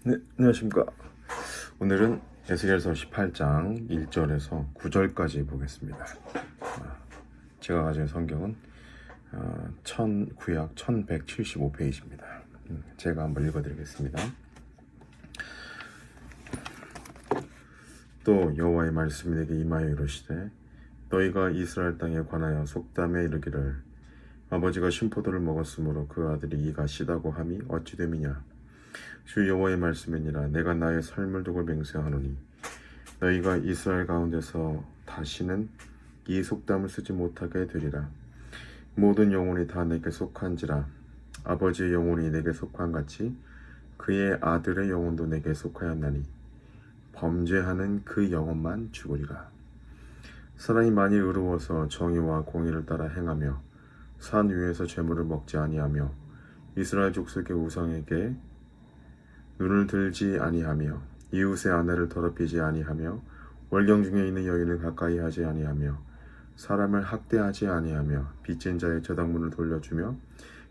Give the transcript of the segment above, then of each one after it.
네, 안녕하십니까. 오늘은 에스겔서 18장 1절에서 9절까지 보겠습니다. 제가 가진 성경은 구약 1175페이지입니다. 제가 한번 읽어드리겠습니다. 또 여호와의 말씀이 내게 임하여 이르시되 너희가 이스라엘 땅에 관하여 속담에 이르기를 아버지가 신포도를 먹었으므로 그 아들이 이가 시다고 함이 어찌 됨이냐. 주 여호와의 말씀이니라. 내가 나의 삶을 두고 맹세하노니 너희가 이스라엘 가운데서 다시는 이 속담을 쓰지 못하게 되리라. 모든 영혼이 다 내게 속한지라. 아버지의 영혼이 내게 속한 같이 그의 아들의 영혼도 내게 속하였나니 범죄하는 그 영혼만 죽으리라. 사람이 많이 의로워서 정의와 공의를 따라 행하며 산 위에서 재물을 먹지 아니하며 이스라엘 족속의 우상에게 눈을 들지 아니하며 이웃의 아내를 더럽히지 아니하며 월경 중에 있는 여인을 가까이 하지 아니하며 사람을 학대하지 아니하며 빚진 자의 저당문을 돌려주며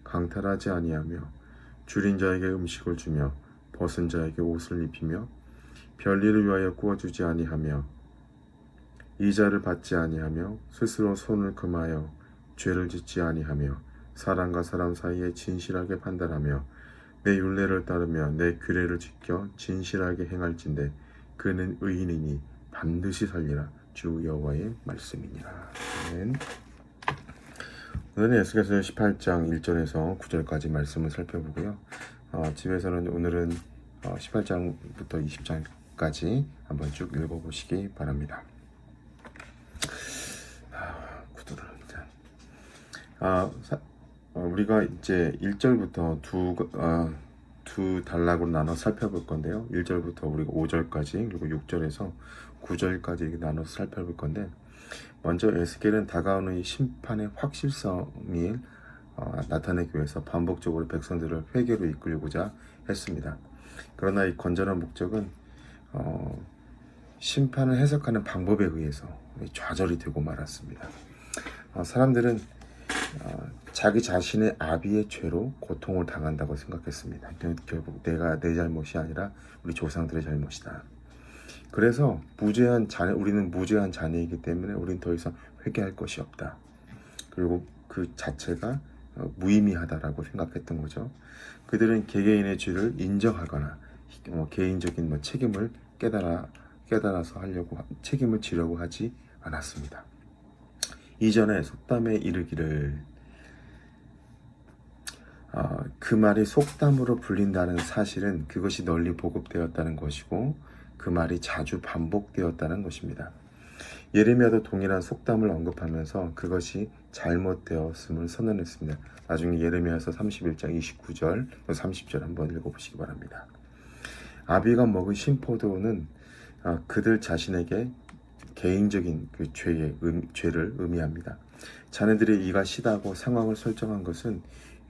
강탈하지 아니하며 줄인 자에게 음식을 주며 벗은 자에게 옷을 입히며 별일을 위하여 구워주지 아니하며 이자를 받지 아니하며 스스로 손을 금하여 죄를 짓지 아니하며 사람과 사람 사이에 진실하게 판단하며 내 율례를 따르며 내 규례를 지켜 진실하게 행할진대 그는 의인이니 반드시 살리라. 주 여호와의 말씀이니라. 아멘. 오늘은 에스겔서 18장 1절에서 9절까지 말씀을 살펴보고요. 집에서는 오늘은 18장부터 20장까지 한번 쭉 읽어보시기 바랍니다. 구두를 우리가 이제 1절부터 두 단락으로 나눠 살펴볼 건데요. 1절부터 우리가 5절까지 그리고 6절에서 9절까지 이렇게 나눠서 살펴볼 건데, 먼저 에스겔은 다가오는 이 심판의 확실성이 나타내기 위해서 반복적으로 백성들을 회개로 이끌고자 했습니다. 그러나 이 건전한 목적은 심판을 해석하는 방법에 의해서 좌절이 되고 말았습니다. 사람들은 자기 자신의 아비의 죄로 고통을 당한다고 생각했습니다. 결국 내 잘못이 아니라 우리 조상들의 잘못이다. 그래서 우리는 무죄한 자녀이기 때문에 우리는 더 이상 회개할 것이 없다. 그리고 그 자체가 무의미하다라고 생각했던 거죠. 그들은 개개인의 죄를 인정하거나 개인적인 책임을 깨달아서 책임을 지려고 하지 않았습니다. 이전에 속담에 이르기를 그 말이 속담으로 불린다는 사실은 그것이 널리 보급되었다는 것이고 그 말이 자주 반복되었다는 것입니다. 예레미야도 동일한 속담을 언급하면서 그것이 잘못되었음을 선언했습니다. 나중에 예레미야서 31장 29절, 30절 한번 읽어보시기 바랍니다. 아비가 먹은 신포도는 그들 자신에게 개인적인 그 죄를 의미합니다. 자네들의 이가 시다고 상황을 설정한 것은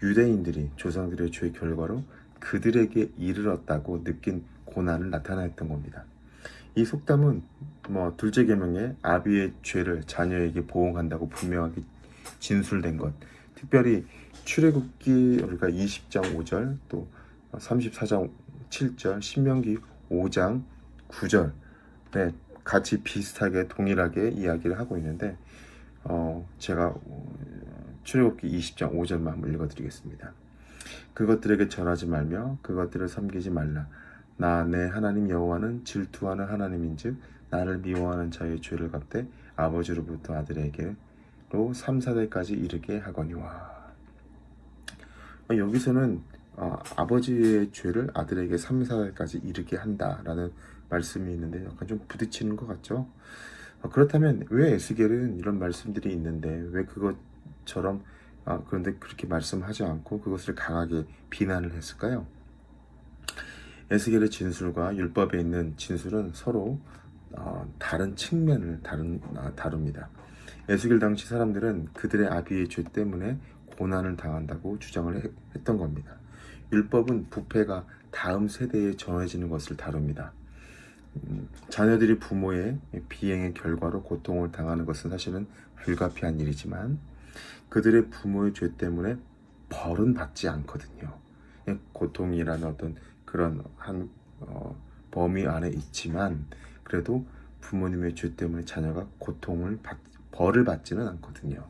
유대인들이 조상들의 죄 결과로 그들에게 이르렀다고 느낀 고난을 나타냈던 겁니다. 이 속담은 둘째 계명에 아비의 죄를 자녀에게 보응한다고 분명하게 진술된 것, 특별히 출애굽기 우리가 20장 5절 또 34장 7절 신명기 5장 9절에 같이 비슷하게 동일하게 이야기를 하고 있는데 제가 출애굽기 20장 5절만 한번 읽어드리겠습니다. 그것들에게 절하지 말며 그것들을 섬기지 말라. 나 내 하나님 여호와는 질투하는 하나님인즉 나를 미워하는 자의 죄를 갚되 아버지로부터 아들에게로 3, 4대까지 이르게 하거니와. 여기서는 아버지의 죄를 아들에게 3, 4대까지 이르게 한다라는 말씀이 있는데 약간 좀 부딪히는 것 같죠? 그렇다면 왜 에스겔은 이런 말씀들이 있는데 왜 그것처럼 그런데 그렇게 말씀하지 않고 그것을 강하게 비난을 했을까요? 에스겔의 진술과 율법에 있는 진술은 서로 다른 측면을 다룹니다. 에스겔 당시 사람들은 그들의 아비의 죄 때문에 고난을 당한다고 주장을 했던 겁니다. 율법은 부패가 다음 세대에 전해지는 것을 다룹니다. 자녀들이 부모의 비행의 결과로 고통을 당하는 것은 사실은 불가피한 일이지만 그들의 부모의 죄 때문에 벌은 받지 않거든요. 고통이라는 어떤 그런 범위 안에 있지만 그래도 부모님의 죄 때문에 자녀가 벌을 받지는 않거든요.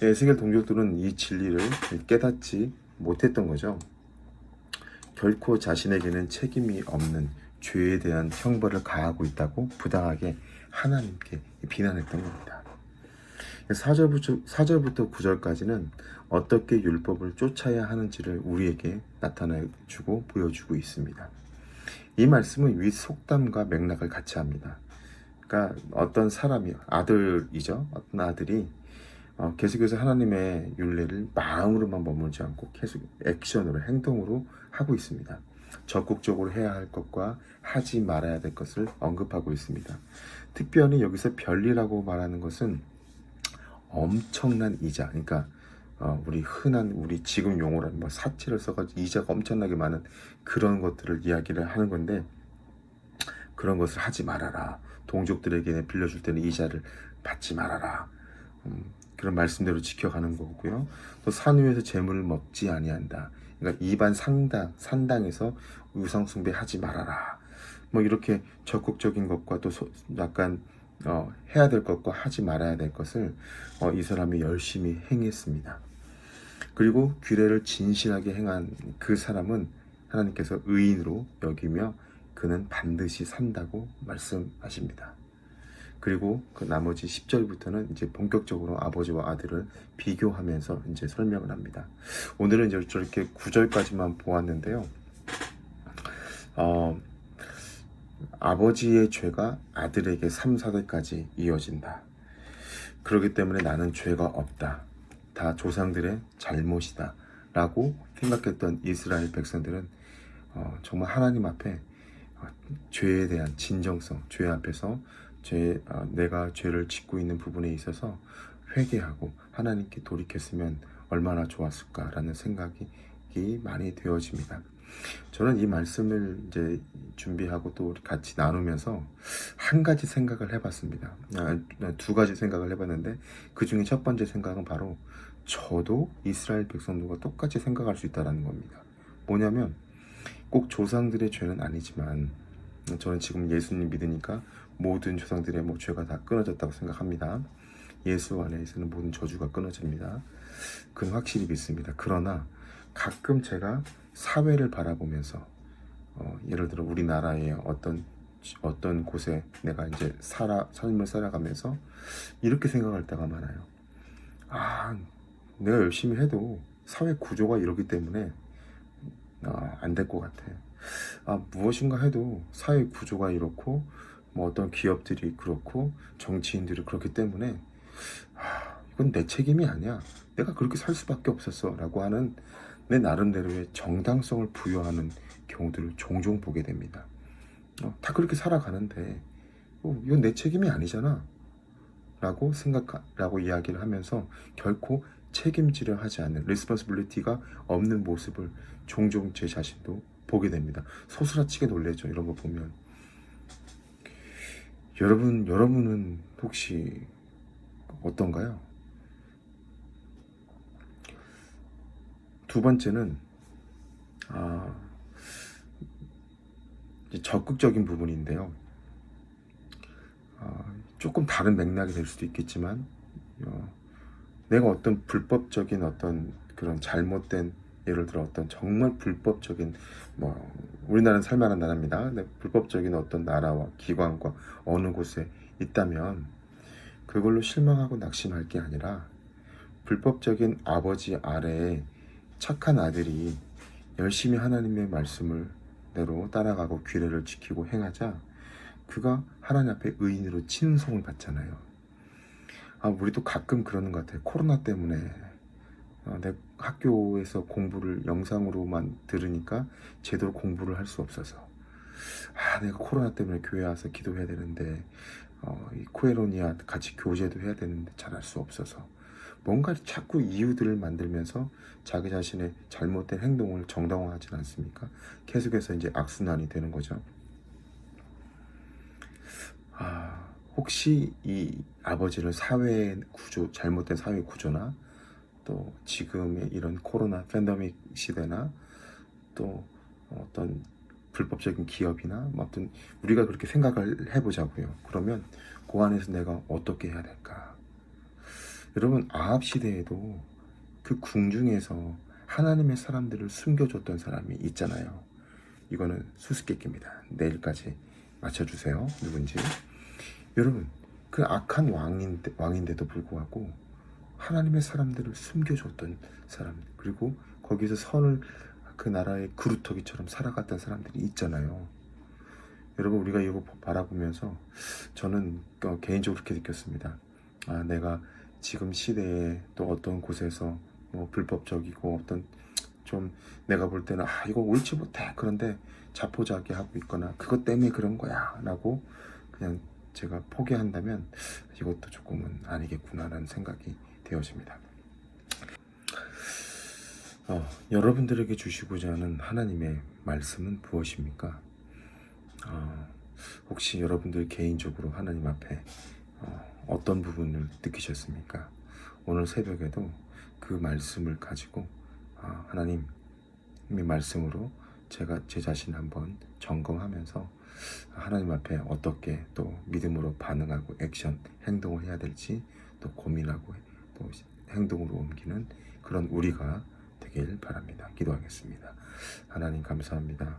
에스겔 동족들은 이 진리를 깨닫지 못했던 거죠. 결코 자신에게는 책임이 없는 죄에 대한 형벌을 가하고 있다고 부당하게 하나님께 비난했던 겁니다. 4절부터 9절까지는 어떻게 율법을 쫓아야 하는지를 우리에게 나타내주고 보여주고 있습니다. 이 말씀은 윗 속담과 맥락을 같이 합니다. 그러니까 어떤 사람이, 아들이죠. 어떤 아들이 계속해서 하나님의 율례를 마음으로만 머물지 않고 계속 액션으로, 행동으로 하고 있습니다. 적극적으로 해야 할 것과 하지 말아야 될 것을 언급하고 있습니다. 특별히 여기서 별리라고 말하는 것은 엄청난 이자, 그러니까 우리 지금 용어로 뭐 사치를 써가지고 이자가 엄청나게 많은 그런 것들을 이야기를 하는 건데, 그런 것을 하지 말아라. 동족들에게 빌려줄 때는 이자를 받지 말아라. 그런 말씀대로 지켜가는 거고요. 또 산 위에서 재물을 먹지 아니한다. 그러니까 입안 산당에서 우상 숭배하지 말아라. 뭐 이렇게 적극적인 것과 또 약간 해야 될 것과 하지 말아야 될 것을 이 사람이 열심히 행했습니다. 그리고 규례를 진실하게 행한 그 사람은 하나님께서 의인으로 여기며 그는 반드시 산다고 말씀하십니다. 그리고 그 나머지 10절부터는 이제 본격적으로 아버지와 아들을 비교하면서 이제 설명을 합니다. 오늘은 이제 저렇게 9절까지만 보았는데요. 아버지의 죄가 아들에게 3, 4대까지 이어진다. 그렇기 때문에 나는 죄가 없다. 다 조상들의 잘못이다. 라고 생각했던 이스라엘 백성들은 정말 하나님 앞에 죄에 대한 진정성, 죄 앞에서 내가 죄를 짓고 있는 부분에 있어서 회개하고 하나님께 돌이켰으면 얼마나 좋았을까라는 생각이 많이 되어집니다. 저는 이 말씀을 이제 준비하고 또 우리 같이 나누면서 한 가지 생각을 해봤습니다. 두 가지 생각을 해봤는데 그 중에 첫 번째 생각은 바로 저도 이스라엘 백성들과 똑같이 생각할 수 있다는 겁니다. 뭐냐면 꼭 조상들의 죄는 아니지만 저는 지금 예수님 믿으니까 모든 조상들의 죄가 다 끊어졌다고 생각합니다. 예수 안에서는 모든 저주가 끊어집니다. 그건 확실히 믿습니다. 그러나 가끔 제가 사회를 바라보면서 예를 들어 우리나라의 어떤 곳에 내가 이제 삶을 살아가면서 이렇게 생각할 때가 많아요. 내가 열심히 해도 사회 구조가 이러기 때문에 안 될 것 같아. 무엇인가 해도 사회 구조가 이렇고 뭐 어떤 기업들이 그렇고 정치인들이 그렇기 때문에 이건 내 책임이 아니야. 내가 그렇게 살 수밖에 없었어 라고 하는 내 나름대로의 정당성을 부여하는 경우들을 종종 보게 됩니다. 다 그렇게 살아가는데 이건 내 책임이 아니잖아 라고 이야기를 하면서 결코 책임지려 하지 않는 리스폰시빌리티가 없는 모습을 종종 제 자신도 보게 됩니다. 소스라치게 놀라죠. 이런 거 보면. 여러분은 혹시 어떤가요? 두 번째는 적극적인 부분인데요. 조금 다른 맥락이 될 수도 있겠지만 내가 어떤 불법적인 어떤 그런 잘못된, 예를 들어 어떤 정말 불법적인 우리나라는 살만한 나라입니다. 근데 불법적인 어떤 나라와 기관과 어느 곳에 있다면 그걸로 실망하고 낙심할 게 아니라 불법적인 아버지 아래에 착한 아들이 열심히 하나님의 말씀을 대로 따라가고 규례를 지키고 행하자 그가 하나님 앞에 의인으로 칭송을 받잖아요. 우리도 가끔 그러는 것 같아요. 코로나 때문에 내 학교에서 공부를 영상으로만 들으니까 제대로 공부를 할 수 없어서 내가 코로나 때문에 교회 와서 기도해야 되는데 이 코에로니아 같이 교제도 해야 되는데 잘할 수 없어서 뭔가 자꾸 이유들을 만들면서 자기 자신의 잘못된 행동을 정당화하지 않습니까? 계속해서 이제 악순환이 되는 거죠. 혹시 이 아버지를 잘못된 사회 구조나 또 지금의 이런 코로나 팬데믹 시대나 또 어떤 불법적인 기업이나 뭐 어떤 우리가 그렇게 생각을 해보자고요. 그러면 그 안에서 내가 어떻게 해야 될까? 여러분 아합 시대에도 그 궁중에서 하나님의 사람들을 숨겨줬던 사람이 있잖아요. 이거는 수수께끼입니다. 내일까지 맞춰주세요. 누군지. 여러분 그 악한 왕인데도 불구하고 하나님의 사람들을 숨겨줬던 사람, 그리고 거기서 선을 그 나라의 그루터기처럼 살아갔던 사람들이 있잖아요. 여러분 우리가 이거 바라보면서 저는 개인적으로 그렇게 느꼈습니다. 아, 내가 지금 시대에 또 어떤 곳에서 뭐 불법적이고 어떤 좀 내가 볼 때는 아 이거 옳지 못해, 그런데 자포자기 하고 있거나 그것 때문에 그런 거야 라고 그냥 제가 포기한다면 이것도 조금은 아니겠구나라는 생각이 되어집니다. 여러분들에게 주시고자 하는 하나님의 말씀은 무엇입니까? 혹시 여러분들 개인적으로 하나님 앞에 어떤 부분을 느끼셨습니까? 오늘 새벽에도 그 말씀을 가지고 하나님의 말씀으로 제가 제 자신 한번 점검하면서 하나님 앞에 어떻게 또 믿음으로 반응하고 액션, 행동을 해야 될지 또 고민하고 또 행동으로 옮기는 그런 우리가 되길 바랍니다. 기도하겠습니다. 하나님 감사합니다.